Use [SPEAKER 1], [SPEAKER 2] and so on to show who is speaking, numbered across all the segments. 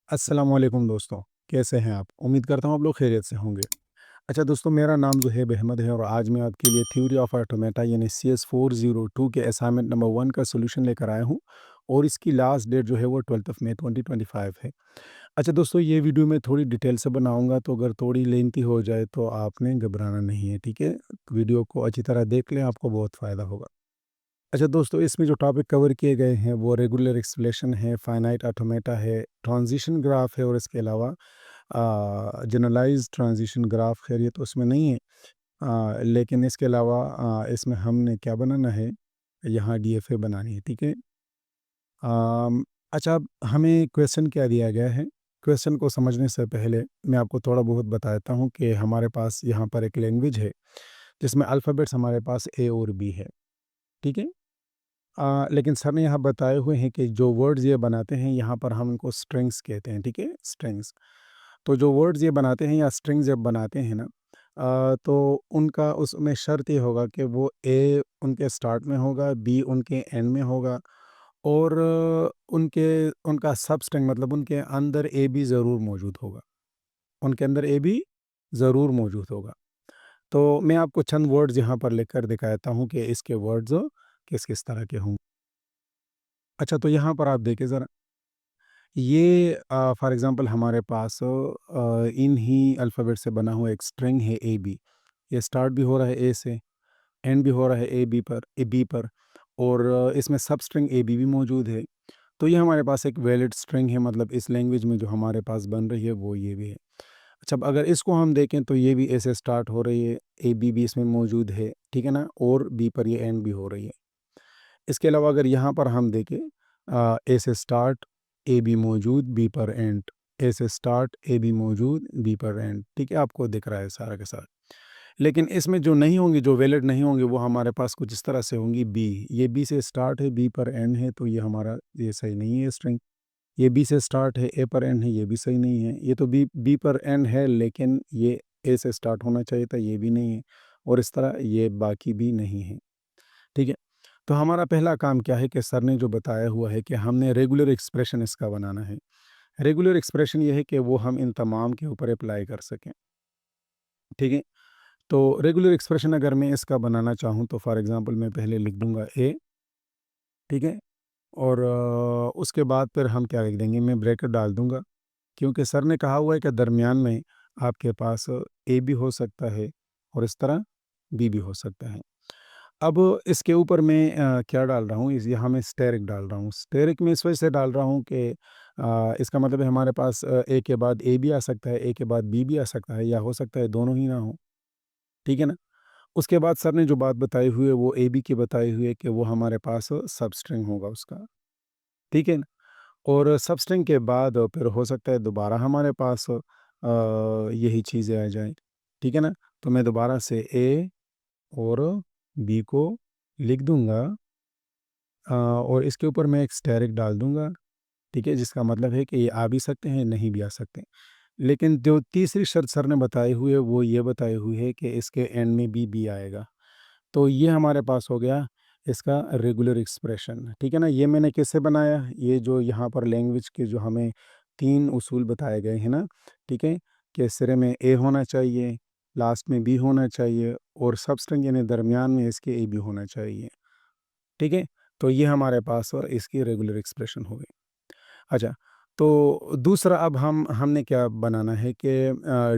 [SPEAKER 1] अस्सलाम वालेकुम दोस्तों, कैसे हैं आप? उम्मीद करता हूँ आप लोग खैरियत से होंगे। अच्छा दोस्तों, मेरा नाम ज़ुहैब अहमद है और आज मैं आपके लिए थ्योरी ऑफ ऑटोमेटा यानी CS 402 के असाइनमेंट नंबर 1 का सॉल्यूशन लेकर आया हूँ और इसकी लास्ट डेट जो है वो 12th ऑफ मई 2025 है। अच्छा दोस्तों, ये वीडियो मैं थोड़ी डिटेल से बनाऊँगा, तो अगर थोड़ी लेंथी हो जाए तो आपने घबराना नहीं है, ठीक है? वीडियो को अच्छी तरह देख लें, आपको बहुत फ़ायदा होगा। अच्छा दोस्तों, इसमें जो टॉपिक कवर किए गए हैं वो रेगुलर एक्सप्लेशन है, फाइनाइट ऑटोमेटा है, ट्रांजिशन ग्राफ है और इसके अलावा जनरलाइज्ड ट्रांजिशन ग्राफ, खैर ये तो उसमें नहीं है। लेकिन इसके अलावा इसमें हमने क्या बनाना है, यहाँ DFA बनानी है, ठीक है? अच्छा, अब हमें क्वेश्चन क्या दिया गया है? क्वेश्चन को समझने से पहले मैं आपको थोड़ा बहुत बताता हूँ कि हमारे पास यहाँ पर एक लैंग्वेज है जिसमें अल्फ़ाबेट्स हमारे पास A और B है, ठीक है? लेकिन सर ने यहाँ बताए हुए हैं कि जो वर्ड्स ये बनाते हैं यहाँ पर हम इनको स्ट्रिंग्स कहते हैं, ठीक है? स्ट्रिंग्स। तो जो वर्ड्स ये बनाते हैं या स्ट्रिंग्स जब बनाते हैं ना, तो उनका उसमें शर्त ये होगा कि वो ए उनके स्टार्ट में होगा, बी उनके एंड में होगा और उनके उनका सब स्ट्रिंग मतलब उनके अंदर ए बी ज़रूर मौजूद होगा। उनके अंदर ए बी ज़रूर मौजूद होगा। तो मैं आपको चंद वर्ड्स यहाँ पर लिखकर दिखाता हूँ कि इसके वर्ड्स किस-किस तरह के होंगे। अच्छा, तो यहाँ पर आप देखिए ज़रा, ये फॉर एग्ज़ाम्पल हमारे पास इन ही अल्फ़ाबेट से बना हुआ एक स्ट्रिंग है ए बी। ये स्टार्ट भी हो रहा है ए से, एंड भी हो रहा है ए बी पर और इसमें सब स्ट्रिंग ए बी भी मौजूद है। तो ये हमारे पास एक वैलिड स्ट्रिंग है, मतलब इस लैंग्वेज में जो हमारे पास बन रही है वो ये भी है। अच्छा, अब अगर इसको हम देखें तो ये भी ए से स्टार्ट हो रही है, ए बी भी इसमें मौजूद है, ठीक है ना? और बी पर ये एंड भी हो रही है। इसके अलावा अगर यहाँ पर हम देखें, ए से स्टार्ट, ए बी मौजूद, बी पर एंड, ए से स्टार्ट, ए बी मौजूद, बी पर एंड, ठीक है? आपको दिख रहा है सारा के सारा। लेकिन इसमें जो नहीं होंगी, जो वैलिड नहीं होंगे, वो हमारे पास कुछ इस तरह से होंगी बी। ये बी से स्टार्ट है, बी पर एंड है, तो ये हमारा ये सही नहीं है स्ट्रिंग। ये बी से स्टार्ट है, ए पर एंड है, ये भी सही नहीं है। ये तो बी बी पर एंड है, लेकिन ये ए से स्टार्ट होना चाहिए था, ये भी नहीं है। और इस तरह ये बाकी भी नहीं है, ठीक है? तो हमारा पहला काम क्या है कि सर ने जो बताया हुआ है कि हमने रेगुलर एक्सप्रेशन इसका बनाना है। रेगुलर एक्सप्रेशन ये है कि वो हम इन तमाम के ऊपर अप्लाई कर सकें, ठीक है? तो रेगुलर एक्सप्रेशन अगर मैं इसका बनाना चाहूँ तो फॉर एग्ज़ाम्पल मैं पहले लिख दूँगा ए, ठीक है? और उसके बाद फिर हम क्या लिख देंगे, मैं ब्रैकेट डाल दूँगा, क्योंकि सर ने कहा हुआ है कि दरमियान में आपके पास ए भी हो सकता है और इस तरह बी भी हो सकता है। अब इसके ऊपर मैं क्या डाल रहा हूँ, इस यहाँ मैं स्टेरिक डाल रहा हूँ। स्टेरिक मैं इस वजह से डाल रहा हूँ कि इसका मतलब है हमारे पास ए के बाद ए भी आ सकता है, ए के बाद बी भी आ सकता है या हो सकता है दोनों ही ना हो, ठीक है ना? उसके बाद सर ने जो बात बताई हुई है वो ए बी की बताई हुई है कि वो हमारे पास सबस्ट्रिंग होगा उसका, ठीक है ना? और सबस्ट्रिंग के बाद फिर हो सकता है दोबारा हमारे पास यही चीज़ें आ जाएँ, ठीक है ना? तो मैं दोबारा से ए और बी को लिख दूँगा, और इसके ऊपर मैं एक स्टेरिक डाल दूँगा, ठीक है? जिसका मतलब है कि ये आ भी सकते हैं, नहीं भी आ सकते। लेकिन जो तीसरी शर्त सर ने बताई हुई है, वो ये बताई हुई है कि इसके एंड में भी बी आएगा। तो ये हमारे पास हो गया इसका रेगुलर एक्सप्रेशन, ठीक है ना? ये मैंने कैसे बनाया? ये जो यहाँ पर लैंग्वेज के जो हमें 3 उसूल बताए गए हैं ना, ठीक है? कि सिरे में ए होना चाहिए, लास्ट में बी होना चाहिए और सबस्ट्रिंग यानी दरमियान में इसके ए बी होना चाहिए, ठीक है? तो ये हमारे पास और इसकी रेगुलर एक्सप्रेशन हो गई। अच्छा, तो दूसरा अब हमने क्या बनाना है कि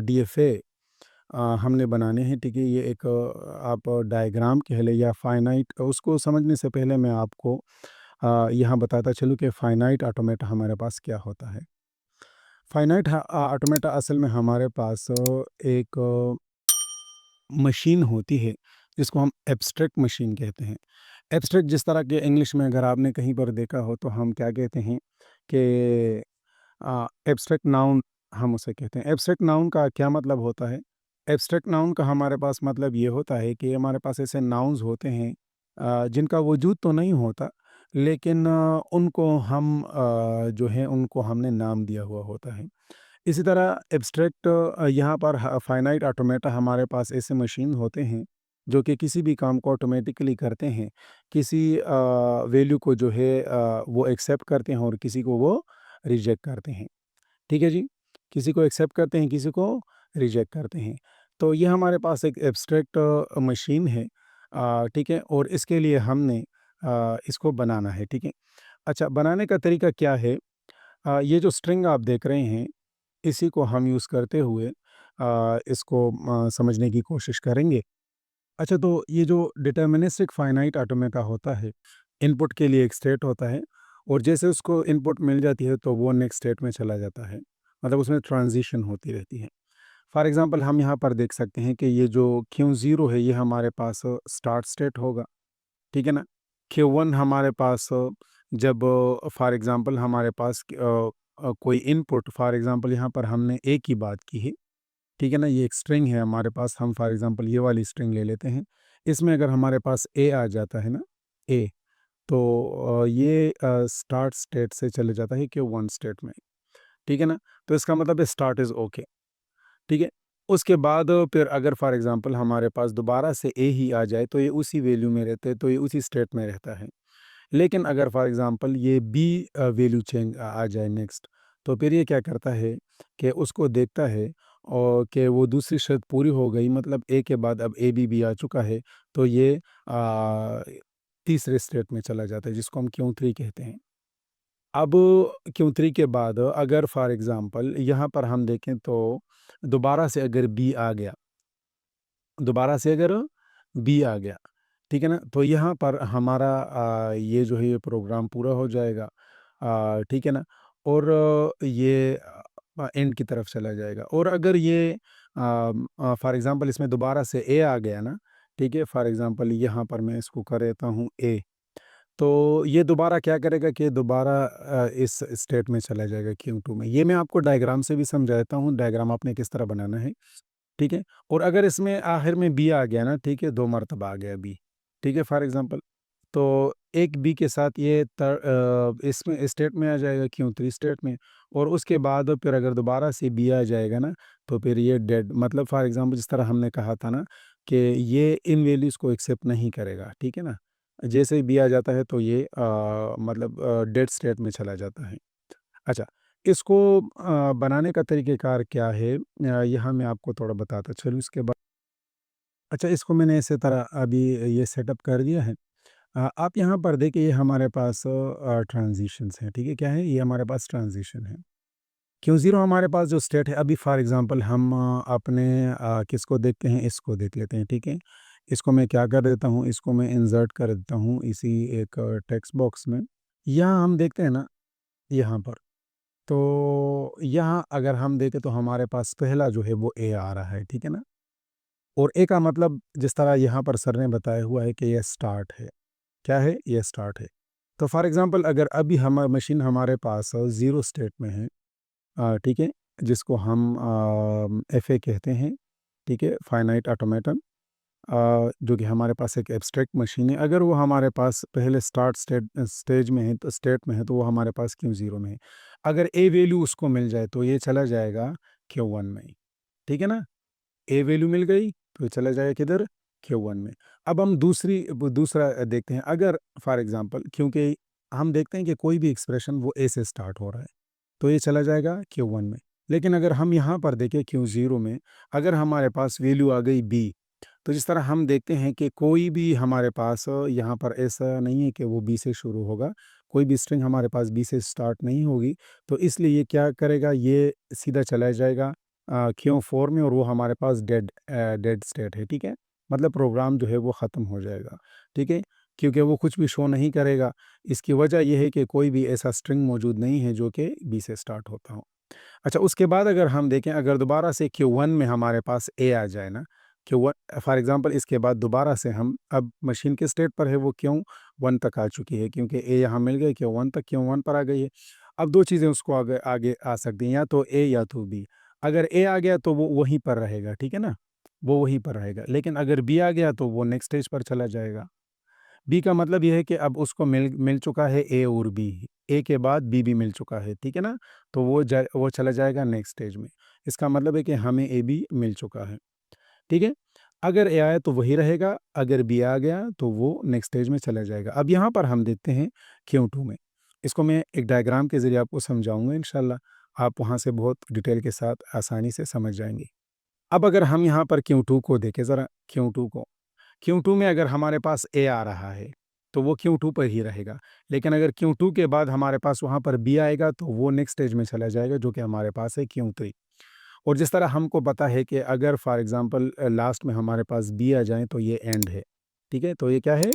[SPEAKER 1] DFA हमने बनाने हैं, ठीक है? ये एक आप डायग्राम कह लें या फाइनाइट, उसको समझने से पहले मैं आपको यहाँ बताता चलूँ कि फाइनाइट ऑटोमेटा हमारे पास क्या होता है। फाइनाइट ऑटोमेटा असल में हमारे पास एक मशीन होती है जिसको हम एब्स्ट्रैक्ट मशीन कहते हैं। एब्स्ट्रैक्ट जिस तरह के इंग्लिश में अगर आपने कहीं पर देखा हो तो हम क्या कहते हैं कि एब्स्ट्रैक्ट नाउन हम उसे कहते हैं। एब्स्ट्रैक्ट नाउन का क्या मतलब होता है? एब्स्ट्रैक्ट नाउन का हमारे पास मतलब ये होता है कि हमारे पास ऐसे नाउन्स होते हैं जिनका वजूद तो नहीं होता, लेकिन उनको हम जो है उनको हमने नाम दिया हुआ होता है। इसी तरह एब्स्ट्रैक्ट यहाँ पर फाइनाइट ऑटोमेटा हमारे पास ऐसे मशीन होते हैं जो कि किसी भी काम को ऑटोमेटिकली करते हैं, किसी वैल्यू को जो है वो एक्सेप्ट करते हैं और किसी को वो रिजेक्ट करते हैं, ठीक है जी? किसी को एक्सेप्ट करते हैं, किसी को रिजेक्ट करते हैं। तो ये हमारे पास एक एब्स्ट्रैक्ट मशीन है, ठीक है? और इसके लिए हमने इसको बनाना है, ठीक है? अच्छा, बनाने का तरीका क्या है? ये जो स्ट्रिंग आप देख रहे हैं, इसी को हम यूज़ करते हुए इसको समझने की कोशिश करेंगे। अच्छा, तो ये जो डिटर्मिनिस्टिक फाइनाइट ऑटोमेटा होता है, इनपुट के लिए एक स्टेट होता है और जैसे उसको इनपुट मिल जाती है तो वो नेक्स्ट स्टेट में चला जाता है। मतलब उसमें ट्रांज़िशन होती रहती है। फॉर एग्ज़ाम्पल हम यहाँ पर देख सकते हैं कि ये जो Q0 है, ये हमारे पास स्टार्ट स्टेट होगा, ठीक है ना? Q1 हमारे पास जब फॉर एग्ज़ाम्पल हमारे पास कोई इनपुट, फॉर एग्ज़ाम्पल यहाँ पर हमने ए की बात की है, ठीक है ना? ये एक स्ट्रिंग है हमारे पास, हम फॉर एग्ज़ाम्पल ये वाली स्ट्रिंग ले लेते हैं। इसमें अगर हमारे पास ए आ जाता है ना, ए, तो ये स्टार्ट स्टेट से चले जाता है Q1 स्टेट में, ठीक है ना? तो इसका मतलब है स्टार्ट इज़ ओके, ठीक है? उसके बाद फिर अगर फॉर एग्ज़ाम्पल हमारे पास दोबारा से ए ही आ जाए तो ये उसी वैल्यू में रहते हैं, तो ये उसी स्टेट में रहता है। लेकिन अगर फॉर एग्ज़ाम्पल ये बी वैल्यू चेंज आ जाए नेक्स्ट, तो फिर ये क्या करता है कि उसको देखता है और कि वो दूसरी शर्त पूरी हो गई, मतलब ए के बाद अब ए बी आ चुका है, तो ये तीसरे स्टेट में चला जाता है जिसको हम Q3 कहते हैं। अब Q3 के बाद अगर फॉर एग्ज़ाम्पल यहाँ पर हम देखें तो दोबारा से अगर बी आ गया, दोबारा से अगर बी आ गया, ठीक है ना? तो यहाँ पर हमारा ये जो है ये प्रोग्राम पूरा हो जाएगा, ठीक है ना? और ये एंड की तरफ चला जाएगा। और अगर ये फॉर एग्ज़ाम्पल इसमें दोबारा से ए आ गया ना, ठीक है? फॉर एग्ज़ाम्पल यहाँ पर मैं इसको कर देता हूँ ए, तो ये दोबारा क्या करेगा कि दोबारा इस स्टेट में चला जाएगा Q2 में। ये मैं आपको डायग्राम से भी समझा देता हूँ, डायग्राम आपने किस तरह बनाना है। ठीक है? और अगर इसमें आखिर में बी आ गया ना, ठीक है? 2 मर्तबा आ गया बी, ठीक है? फॉर एग्ज़ाम्पल, तो एक बी के साथ ये इसमें स्टेट में आ जाएगा Q3 स्टेट में, और उसके बाद फिर अगर दोबारा से बी आ जाएगा ना, तो फिर ये डेड, मतलब फॉर एग्ज़ाम्पल जिस तरह हमने कहा था ना कि ये इन वैल्यूज़ को एक्सेप्ट नहीं करेगा, ठीक है ना? जैसे ही बी आ जाता है तो ये मतलब डेड स्टेट में चला जाता है। अच्छा, इसको बनाने का तरीक़ेकार क्या है? यहाँ मैं आपको थोड़ा बताता चलूँ इसके बाद। अच्छा, इसको मैंने इसी तरह अभी ये सेटअप कर दिया है। आप यहाँ पर देखिए, ये हमारे पास ट्रांज़िशंस हैं, ठीक है? क्या है? ये हमारे पास ट्रांज़िशन है। Q0 हमारे पास जो स्टेट है, अभी फॉर एग्ज़ाम्पल हम अपने किसको देखते हैं? इसको देख लेते हैं, ठीक है? इसको मैं क्या कर देता हूँ, इसको मैं इन्सर्ट कर देता हूँ इसी एक टेक्स्ट बॉक्स में। यहाँ हम देखते हैं ना, यहाँ पर। तो यहाँ अगर हम देखें तो हमारे पास पहला जो है वो ए आ रहा है, ठीक है ना? और ए का मतलब जिस तरह यहाँ पर सर ने बताया हुआ है कि ये स्टार्ट है। क्या है? ये स्टार्ट है। तो फॉर एग्ज़ाम्पल अगर अभी हम मशीन हमारे पास 0 स्टेट में है, ठीक है? जिसको हम एफए कहते हैं, ठीक है? फाइनाइट ऑटोमेटन, जो कि हमारे पास एक एब्स्ट्रैक्ट मशीन है। अगर वो हमारे पास पहले स्टार्ट स्टेज में है, तो स्टेट में है, तो वो हमारे पास Q0 में है। अगर ए वैल्यू उसको मिल जाए तो ये चला जाएगा Q1 में, ठीक है ना? ए वैल्यू मिल गई तो ये चला जाएगा किधर? Q1 में। अब हम दूसरा देखते हैं। अगर फॉर एग्ज़ाम्पल, क्योंकि हम देखते हैं कि कोई भी एक्सप्रेशन वो ए से स्टार्ट हो रहा है, तो ये चला जाएगा Q1 में। लेकिन अगर हम यहाँ पर देखें Q0 में, अगर हमारे पास वैल्यू आ गई बी, तो जिस तरह हम देखते हैं कि कोई भी हमारे पास यहाँ पर ऐसा नहीं है कि वो बी से शुरू होगा, कोई भी स्ट्रिंग हमारे पास बी से स्टार्ट नहीं होगी, तो इसलिए ये क्या करेगा, ये सीधा चला जाएगा Q4 में, और वो हमारे पास डेड स्टेट है, ठीक है? मतलब प्रोग्राम जो है वो ख़त्म हो जाएगा, ठीक है? क्योंकि वो कुछ भी शो नहीं करेगा। इसकी वजह ये है कि कोई भी ऐसा स्ट्रिंग मौजूद नहीं है जो कि बी से स्टार्ट होता हो। अच्छा, उसके बाद अगर हम देखें, अगर दोबारा से Q1 में हमारे पास ए आ जाए ना, Q1 फॉर एग्ज़ाम्पल, इसके बाद दोबारा से हम अब मशीन के स्टेट पर है, वो Q1 तक आ चुकी है, क्योंकि ए यहाँ मिल गई, Q1 तक, Q1 पर आ गई है। अब 2 चीज़ें उसको आगे आगे आ सकती हैं, या तो ए या तो बी। अगर ए आ गया तो वो वहीं पर रहेगा, ठीक है ना? वो वहीं पर रहेगा, लेकिन अगर बी आ गया तो वो नेक्स्ट स्टेज पर चला जाएगा। बी का मतलब ये है कि अब उसको मिल मिल चुका है ए और बी। ए के बाद बी भी मिल चुका है, ठीक है ना? तो वो चला जाएगा नेक्स्ट स्टेज में। इसका मतलब है कि हमें ए भी मिल चुका है, ठीक है? अगर ए आया तो वही रहेगा, अगर बी आ गया तो वो नेक्स्ट स्टेज में चला जाएगा। अब यहाँ पर हम देखते हैं Q2 में। इसको मैं एक डायग्राम के ज़रिए आपको समझाऊँगा इंशाल्लाह। आप वहाँ से बहुत डिटेल के साथ आसानी से समझ जाएँगे। अब अगर हम यहाँ पर Q2 को देखें ज़रा, Q2 को, Q2 में अगर हमारे पास ए आ रहा है, तो वो Q2 पर ही रहेगा। लेकिन अगर Q2 के बाद हमारे पास वहाँ पर बी आएगा, तो वो नेक्स्ट स्टेज में चला जाएगा, जो कि हमारे पास है Q3। और जिस तरह हमको पता है कि अगर फॉर एग्ज़ाम्पल लास्ट में हमारे पास बी आ जाएँ, तो ये एंड है। ठीक है? तो ये क्या है?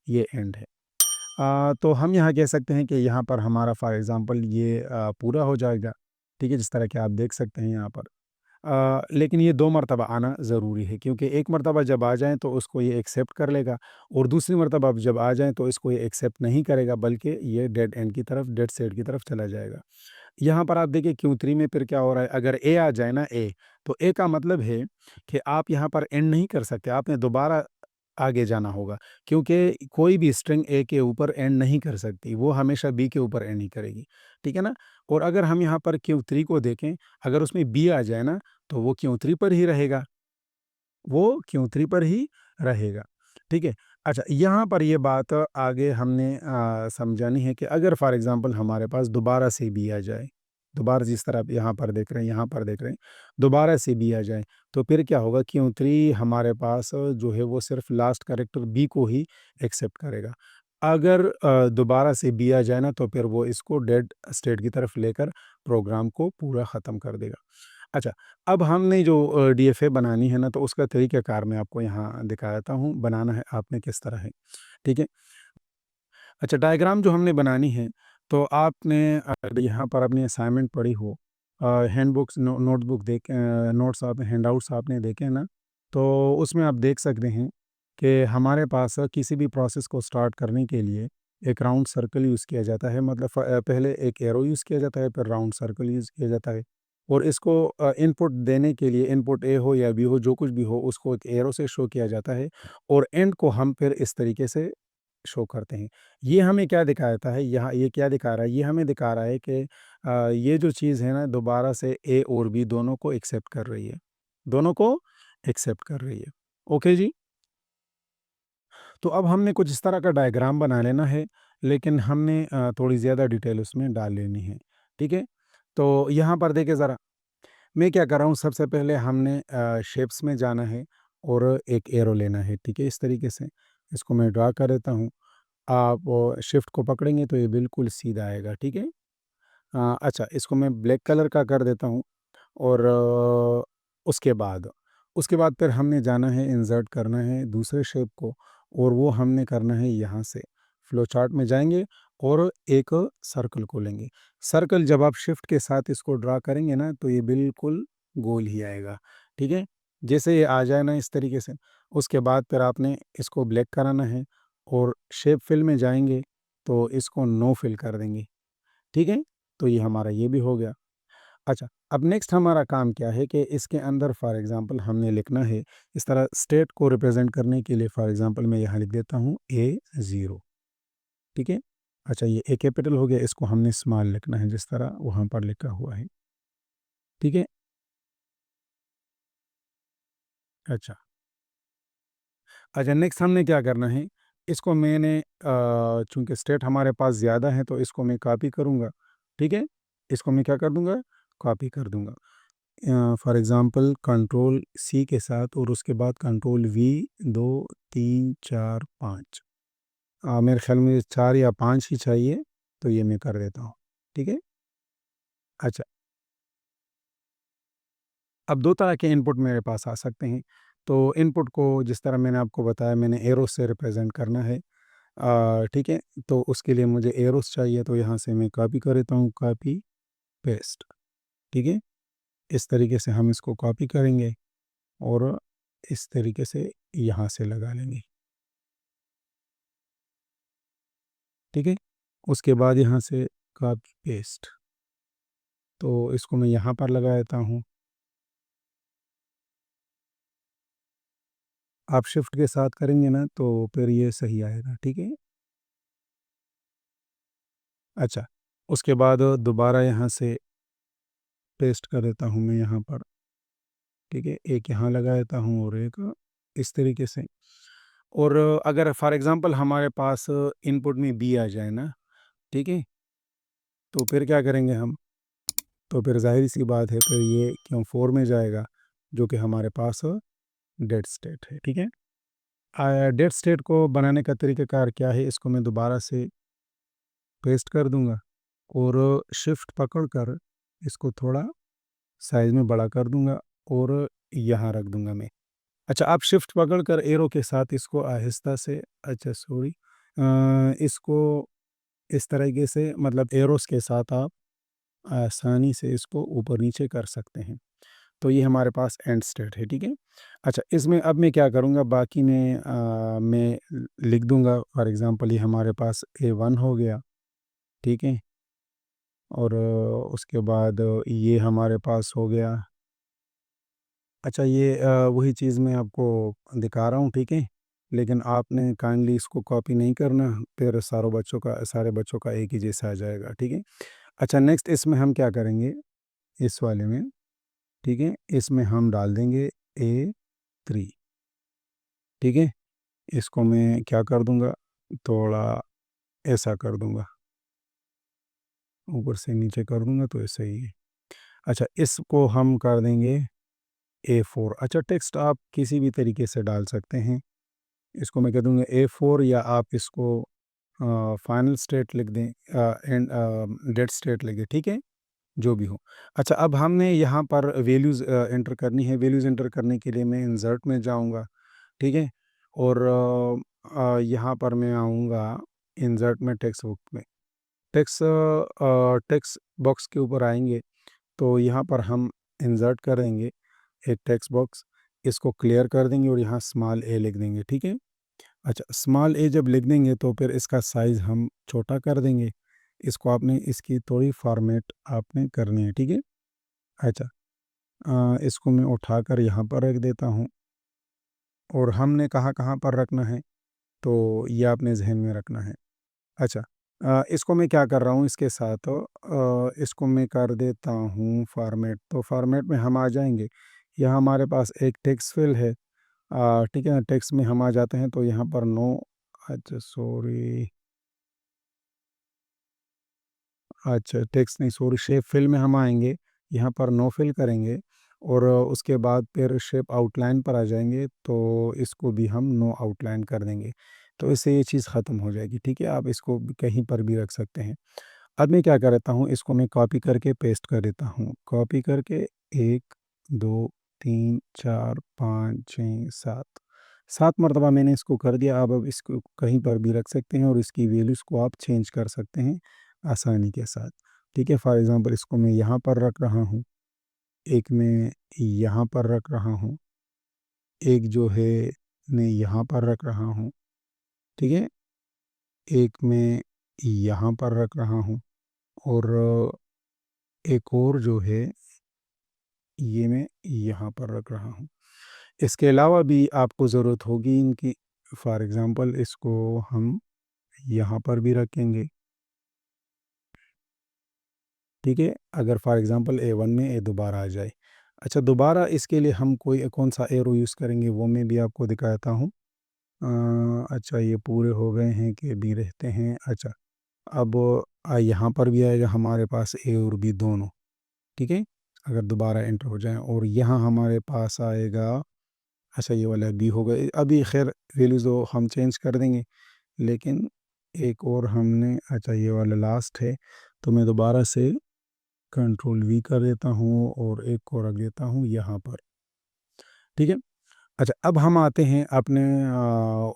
[SPEAKER 1] ये एंड है। तो हम यहाँ कह सकते हैं कि यहाँ पर हमारा फॉर एग्ज़ाम्पल ये पूरा हो जाएगा। ठीक है? जिस तरह कि आप देख सकते हैं यहाँ पर। लेकिन ये 2 मर्तबा आना ज़रूरी है, क्योंकि एक मर्तबा जब आ जाएँ तो उसको ये एक्सेप्ट कर लेगा, और दूसरी मर्तबा अब जब आ जाएँ तो इसको ये एक्सेप्ट नहीं करेगा, बल्कि ये डेड एंड की तरफ, डेड साइड की तरफ चला जाएगा। यहाँ पर आप देखिए Q3 में फिर क्या हो रहा है, अगर ए आ जाए ना, ए, तो ए का मतलब है कि आप यहाँ पर एंड नहीं कर सकते, आपने दोबारा आगे जाना होगा, क्योंकि कोई भी स्ट्रिंग ए के ऊपर एंड नहीं कर सकती, वो हमेशा बी के ऊपर एंड ही करेगी। ठीक है ना? और अगर हम यहाँ पर Q3 को देखें, अगर उसमें बी आ जाए ना, तो वो Q3 पर ही रहेगा, वो Q3 पर ही रहेगा। ठीक है? अच्छा, यहाँ पर ये बात आगे हमने समझानी है कि अगर फ़ॉर एग्ज़ाम्पल हमारे पास दोबारा से बी आ जाए, दोबारा जिस तरह आप यहाँ पर देख रहे हैं, यहाँ पर देख रहे हैं, दोबारा से बी आ जाए, तो फिर क्या होगा, Q3 हमारे पास जो है वो सिर्फ़ लास्ट कैरेक्टर बी को ही एक्सेप्ट करेगा। अगर दोबारा से बी आ जाए ना, तो फिर वो इसको डेड स्टेट की तरफ लेकर प्रोग्राम को पूरा ख़त्म कर देगा। अच्छा, अब हमने जो डीएफए बनानी है ना, तो उसका तरीक़ाकार मैं आपको यहाँ दिखा देता हूँ, बनाना है आपने किस तरह है, ठीक है? अच्छा, डायग्राम जो हमने बनानी है, तो आपने अगर यहाँ पर अपनी असाइनमेंट पढ़ी हो, हैंडबुक्स नोटबुक नोट्स आप हैंडआउट्स आपने देखे हैं ना, तो उसमें आप देख सकते हैं कि हमारे पास किसी भी प्रोसेस को स्टार्ट करने के लिए एक राउंड सर्कल यूज़ किया जाता है, मतलब पहले एक एरो यूज़ किया जाता है, फिर राउंड सर्कल यूज़ किया जाता है। और इसको इनपुट देने के लिए, इनपुट ए हो या बी हो, जो कुछ भी हो, उसको एक एरो से शो किया जाता है, और एंड को हम फिर इस तरीके से शो करते हैं। ये हमें क्या दिखाता है, यहाँ ये क्या दिखा रहा है? ये हमें दिखा रहा है कि ये जो चीज़ है ना, दोबारा से ए और बी दोनों को एक्सेप्ट कर रही है। दोनों को एक्सेप्ट कर रही है। ओके जी? तो अब हमने कुछ इस तरह का डायग्राम बना लेना है, लेकिन हमने थोड़ी ज़्यादा डिटेल उसमें डाल लेनी है। ठीक है? तो यहाँ पर देखिए ज़रा, मैं क्या कर रहा हूँ, सबसे पहले हमने शेप्स में जाना है और एक एरो लेना है। ठीक है? इस तरीके से इसको मैं ड्रा कर देता हूँ। आप शिफ्ट को पकड़ेंगे तो ये बिल्कुल सीधा आएगा। ठीक है? अच्छा, इसको मैं ब्लैक कलर का कर देता हूँ, और उसके बाद फिर हमने जाना है, इंसर्ट करना है दूसरे शेप को, और वो हमने करना है यहाँ से। फ्लो चार्ट में जाएँगे और एक सर्कल को लेंगे। सर्कल जब आप शिफ्ट के साथ इसको ड्रा करेंगे ना, तो ये बिल्कुल गोल ही आएगा। ठीक है? जैसे ये आ जाए ना इस तरीके से, उसके बाद फिर आपने इसको ब्लैक कराना है, और शेप फिल में जाएँगे, तो इसको नो फिल कर देंगे। ठीक है? तो ये हमारा ये भी हो गया। अच्छा, अब नेक्स्ट हमारा काम क्या है कि इसके अंदर फॉर एग्ज़ाम्पल हमने लिखना है, इस तरह स्टेट को रिप्रेज़ेंट करने के लिए फॉर एग्ज़ाम्पल मैं यहाँ लिख देता हूँ A0। ठीक है? अच्छा, ये ए कैपिटल हो गया, इसको हमने स्मॉल लिखना है जिस तरह वहाँ पर लिखा हुआ है। ठीक है? अच्छा। अच्छा, नेक्स्ट हमने क्या करना है, इसको मैंने चूँकि स्टेट हमारे पास ज़्यादा है, तो इसको मैं कॉपी करूँगा। ठीक है? इसको मैं क्या कर दूँगा? कॉपी कर दूँगा। फॉर एग्ज़ाम्पल कंट्रोल सी के साथ, और उसके बाद कंट्रोल वी, 2, 3, 4, 5। मेरे ख़्याल में 4 या 5 ही चाहिए, तो ये मैं कर देता हूँ। ठीक है? अच्छा, अब 2 तरह के इनपुट मेरे पास आ सकते हैं। तो इनपुट को जिस तरह मैंने आपको बताया, मैंने एरो से रिप्रेज़ेंट करना है। ठीक है? तो उसके लिए मुझे एरोस चाहिए, तो यहाँ से मैं कॉपी कर देता हूँ, कॉपी, पेस्ट। ठीक है? इस तरीके से हम इसको कॉपी करेंगे, और इस तरीके से यहाँ से लगा लेंगे। ठीक है? उसके बाद यहाँ से कॉपी पेस्ट, तो इसको मैं यहाँ पर लगा देता हूँ। आप शिफ्ट के साथ करेंगे ना, तो फिर ये सही आएगा। ठीक है? अच्छा, उसके बाद दोबारा यहाँ से पेस्ट कर देता हूँ मैं यहाँ पर। ठीक है? एक यहाँ लगा देता हूँ, और एक इस तरीके से। और अगर फॉर एग्ज़ाम्पल हमारे पास इनपुट में बी आ जाए ना, ठीक है? तो फिर क्या करेंगे हम? तो फिर ज़ाहिर-सी बात है फिर ये क्यों 4 में जाएगा, जो कि हमारे पास डेड स्टेट है, ठीक है? डेड स्टेट को बनाने का तरीक़ाकार क्या है, इसको मैं दोबारा से पेस्ट कर दूँगा और शिफ्ट पकड़कर इसको थोड़ा साइज़ में बड़ा कर दूँगा और यहाँ रख दूँगा मैं। अच्छा, आप शिफ्ट पकड़कर एरो के साथ इसको आहिस्ता से, अच्छा सॉरी, इसको इस तरीके से मतलब एरोज़ के साथ आप आसानी से इसको ऊपर-नीचे कर सकते हैं। तो ये हमारे पास एंड स्टेट है, ठीक है? अच्छा, इसमें अब मैं क्या करूँगा, बाकी मैं लिख दूँगा, फॉर एग्ज़ाम्पल ये हमारे पास A1 हो गया, ठीक है? और उसके बाद ये हमारे पास हो गया। अच्छा, ये वही चीज़ मैं आपको दिखा रहा हूँ, ठीक है? लेकिन आपने काइंडली इसको कॉपी नहीं करना, फिर सारे बच्चों का एक ही जैसा आ जाएगा, ठीक है? अच्छा, नेक्स्ट इसमें हम क्या करेंगे, इस वाले में, ठीक है? इसमें हम डाल देंगे A3, ठीक है? इसको मैं क्या कर दूँगा, थोड़ा ऐसा कर दूँगा, ऊपर से नीचे कर दूँगा तो ऐसा ही है। अच्छा, इसको हम कर देंगे A4। अच्छा, टेक्स्ट आप किसी भी तरीके से डाल सकते हैं। इसको मैं कह दूँगा A4, या आप इसको फाइनल स्टेट लिख दें, डेड स्टेट लिख दें, ठीक है? जो भी हो। अच्छा, अब हमने यहाँ पर वैल्यूज़ एंटर करनी है। वैल्यूज़ एंटर करने के लिए मैं इंसर्ट में जाऊँगा, ठीक है? और यहाँ पर मैं आऊँगा इंसर्ट में, टेक्स्ट बुक में। टेक्स्ट बॉक्स के ऊपर आएँगे, तो यहाँ पर हम इंसर्ट करेंगे एक टेक्स्ट बॉक्स, इसको क्लियर कर देंगे और यहाँ स्मॉल ए लिख देंगे, ठीक है? अच्छा, स्मॉल ए जब लिख देंगे तो फिर इसका साइज़ हम छोटा कर देंगे। इसको आपने इसकी थोड़ी फ़ॉर्मेट आपने करनी है, ठीक है? अच्छा, इसको मैं उठाकर यहाँ पर रख देता हूँ और हमने कहाँ-कहाँ पर रखना है, तो ये आपने ज़हन में रखना है। अच्छा, इसको मैं क्या कर रहा हूँ, इसके साथ इसको मैं कर देता हूँ फ़ॉर्मेट, तो फ़ॉर्मेट में हम आ जाएँगे। यहाँ हमारे पास एक टेक्स्ट फ़ील्ड है, ठीक है ना? टेक्स्ट में हम आ जाते हैं तो यहाँ पर नो, अच्छा सॉरी, अच्छा टेक्स्ट नहीं, सॉरी, शेप फिल में हम आएँगे, यहाँ पर नो फिल करेंगे और उसके बाद फिर शेप आउटलाइन पर आ जाएँगे, तो इसको भी हम नो आउटलाइन कर देंगे। तो इससे ये चीज़ ख़त्म हो जाएगी, ठीक है? आप इसको कहीं पर भी रख सकते हैं। अब मैं क्या कर देता हूँ, इसको मैं कॉपी करके पेस्ट कर देता हूँ। कॉपी करके 1, 2, 3, 4, 5, 6, 7, 7 मरतबा मैंने इसको कर दिया। अब इसको कहीं पर भी रख सकते हैं और इसकी वैल्यूज़ को आप चेंज कर सकते हैं आसानी के साथ। ठीक है, फॉर एग्ज़ाम्पल इसको मैं यहाँ पर रख रहा हूँ, एक मैं यहाँ पर रख रहा हूँ, एक जो है मैं यहाँ पर रख रहा हूँ, ठीक है? एक मैं यहाँ पर रख रहा हूँ और एक और जो है ये मैं यहाँ पर रख रहा हूँ। इसके अलावा भी आपको ज़रूरत होगी इनकी, फॉर एग्ज़ाम्पल इसको हम यहाँ पर भी रखेंगे, ठीक है? अगर फॉर एग्ज़ाम्पल A1 में ए दोबारा आ जाए। अच्छा, दोबारा इसके लिए हम कोई कौन-सा एरो यूज़ करेंगे वो मैं भी आपको दिखाता हूँ। अच्छा, ये पूरे हो गए हैं कि बी रहते हैं। अच्छा, अब यहाँ पर भी आएगा हमारे पास ए और बी दोनों, ठीक है? अगर दोबारा एंटर हो जाएँ और यहाँ हमारे पास आएगा, अच्छा ये वाला बी हो गए। अभी ख़ैर वैल्यूज़ तो हम चेंज कर देंगे, लेकिन एक और हमने, अच्छा ये वाला लास्ट है, तो मैं दोबारा से कंट्रोल वी कर देता हूँ और एक को रख देता हूँ यहाँ पर, ठीक है? अच्छा, अब हम आते हैं अपने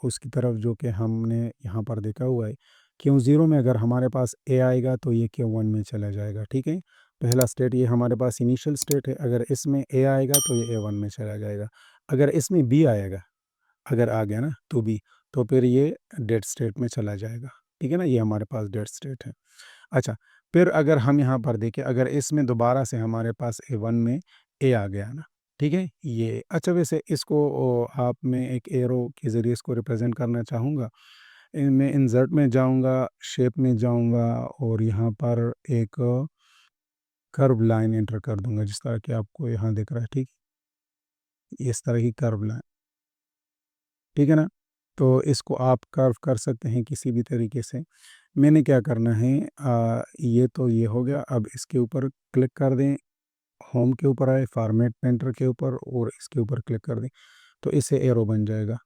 [SPEAKER 1] उसकी तरफ जो कि हमने यहाँ पर देखा हुआ है। क्यों 0 में अगर हमारे पास ए आएगा तो ये क्यों 1 में चला जाएगा, ठीक है? पहला स्टेट ये हमारे पास इनिशियल स्टेट है, अगर इसमें ए आएगा तो ये A1 में चला जाएगा। अगर इसमें बी आएगा, अगर आ गया ना तो बी, तो फिर ये डेड स्टेट में चला जाएगा, ठीक है ना? ये हमारे पास डेड स्टेट है। अच्छा, फिर अगर हम यहाँ पर देखें, अगर इसमें दोबारा से हमारे पास A1 में ए आ गया ना, ठीक है? ये अच्छा, वैसे इसको आप मैं एक एरो के ज़रिए इसको रिप्रेज़ेंट करना चाहूँगा। मैं इंसर्ट में जाऊँगा, शेप में जाऊँगा और यहाँ पर एक कर्व लाइन एंटर कर दूँगा, जिस तरह कि आपको यहाँ दिख रहा है, ठीक? इस तरह की कर्व लाइन, ठीक है ना? तो इसको आप कर्व कर सकते हैं किसी भी तरीके से। मैंने क्या करना है, ये तो ये हो गया, अब इसके ऊपर क्लिक कर दें, होम के ऊपर आए, फॉर्मेट पेंटर के ऊपर और इसके ऊपर क्लिक कर दें, तो इससे एरो बन जाएगा,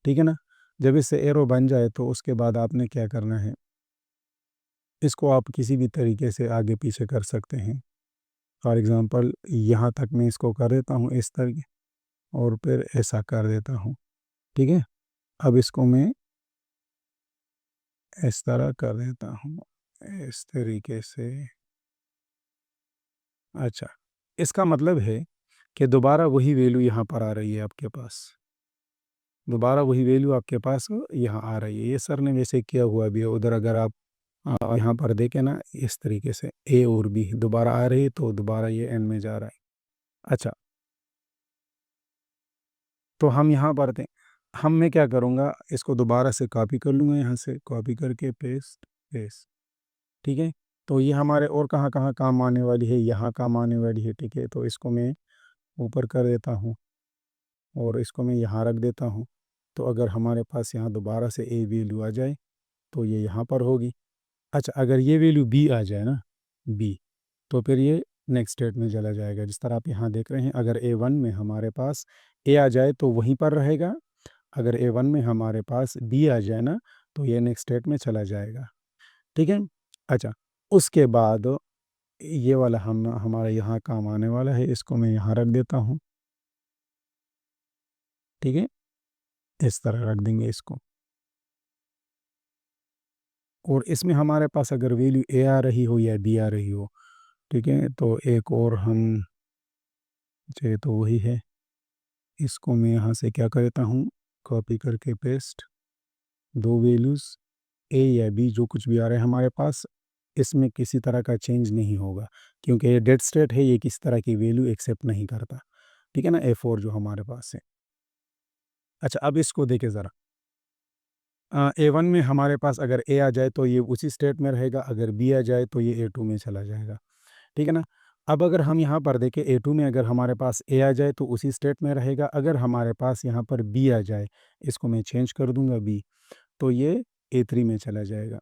[SPEAKER 1] ठीक है ना? जब इससे एरो बन जाए तो उसके बाद आपने क्या करना है, इसको आप किसी भी तरीके से आगे पीछे कर सकते हैं। फॉर एग्ज़ाम्पल यहाँ तक मैं इसको कर देता हूँ इस तरीके, और फिर ऐसा कर देता हूँ, ठीक है? अब इसको मैं इस तरह कर देता हूँ, इस तरीके से। अच्छा, इसका मतलब है कि दोबारा वही वैल्यू यहाँ पर आ रही है आपके पास। दोबारा वही वैल्यू आपके पास यहाँ आ रही है। ये सर ने वैसे किया हुआ भी है। उधर अगर आप यहाँ पर देखें ना, इस तरीके से ए और बी दोबारा आ रही है, तो दोबारा ये एन में जा रहा है। अच्छा, तो हम यहाँ पर थे, मैं क्या करूँगा, इसको दोबारा से कॉपी कर लूँगा, यहाँ से कॉपी करके पेस्ट, पेस्ट, ठीक है? तो ये हमारे और कहाँ-कहाँ काम आने वाली है, यहाँ काम आने वाली है, ठीक है? तो इसको मैं ऊपर कर देता हूँ और इसको मैं यहाँ रख देता हूँ। तो अगर हमारे पास यहाँ दोबारा से ए वैल्यू आ जाए, तो ये यहाँ पर होगी। अच्छा, अगर ये वैल्यू बी आ जाए ना, बी, तो फिर ये नेक्स्ट स्टेट में चला जाएगा। जिस तरह आप यहाँ देख रहे हैं, अगर ए1 में हमारे पास ए आ जाए तो वहीं पर रहेगा, अगर ए1 में हमारे पास बी आ जाए ना, तो ये नेक्स्ट स्टेट में चला जाएगा, ठीक है? अच्छा, उसके बाद ये वाला हम हमारा यहाँ काम आने वाला है, इसको मैं यहाँ रख देता हूँ, ठीक है? इस तरह रख देंगे इसको। और इसमें हमारे पास अगर वैल्यू ए आ रही हो या बी आ रही हो, ठीक है? तो एक और हम चाहिए तो वही है, इसको मैं यहाँ से क्या करता हूँ, कॉपी करके पेस्ट, 2 वैल्यूज़ ए या बी जो कुछ भी आ रहा है हमारे पास, इसमें किसी तरह का चेंज नहीं होगा, क्योंकि ये डेड स्टेट है, ये किसी तरह की वैल्यू एक्सेप्ट नहीं करता, ठीक है ना? ए4 जो हमारे पास है। अच्छा, अब इसको देखें ज़रा। ए1 में हमारे पास अगर ए आ जाए तो ये उसी स्टेट में रहेगा, अगर बी आ जाए तो ये ए2 में चला जाएगा, ठीक है ना? अब अगर हम यहाँ पर देखें, ए2 में अगर हमारे पास ए आ जाए तो उसी स्टेट में रहेगा, अगर हमारे पास यहाँ पर बी आ जाए, इसको मैं चेंज कर दूँगा बी, तो ये ए3 में चला जाएगा।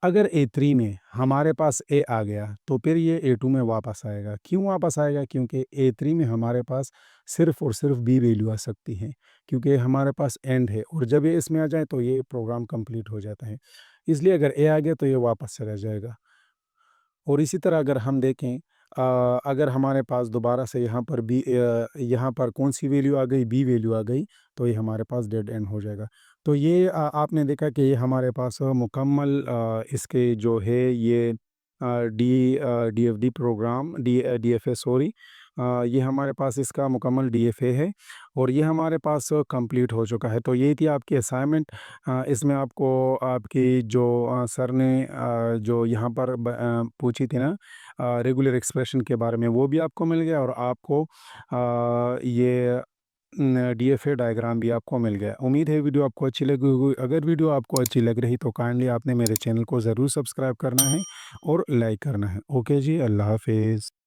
[SPEAKER 1] अगर ए3 में हमारे पास ए आ गया, तो फिर ये ए2 में वापस आएगा। क्यों वापस आएगा? क्योंकि ए3 में हमारे पास सिर्फ़ और सिर्फ़ बी वैल्यू आ सकती है, क्योंकि हमारे पास एंड है, और जब ये इसमें आ जाए तो ये प्रोग्राम कंप्लीट हो जाता है। इसलिए अगर ए आ गया तो ये वापस चला जाएगा। और इसी तरह अगर हम देखें, अगर हमारे पास दोबारा से यहाँ पर कौन-सी वैल्यू आ गई, बी वैल्यू आ गई, तो ये हमारे पास डेड एंड हो जाएगा। तो ये आपने देखा कि ये हमारे पास मुकम्मल इसके जो है ये डीएफडी प्रोग्राम, डीएफए सॉरी, ये हमारे पास इसका मुकम्मल डीएफए है, और ये हमारे पास कंप्लीट हो चुका है। तो ये थी आपकी असाइनमेंट। इसमें आपको आपकी जो सर ने जो यहाँ पर पूछी थी ना, रेगुलर एक्सप्रेशन के बारे में, वो भी आपको मिल गया, और आपको ये डीएफए डायग्राम भी आपको मिल गया। उम्मीद है वीडियो आपको अच्छी लगी होगी। अगर वीडियो आपको अच्छी लग रही तो काइंडली आपने मेरे चैनल को ज़रूर सब्सक्राइब करना है और लाइक करना है। ओके जी, अल्लाह हाफ़िज़।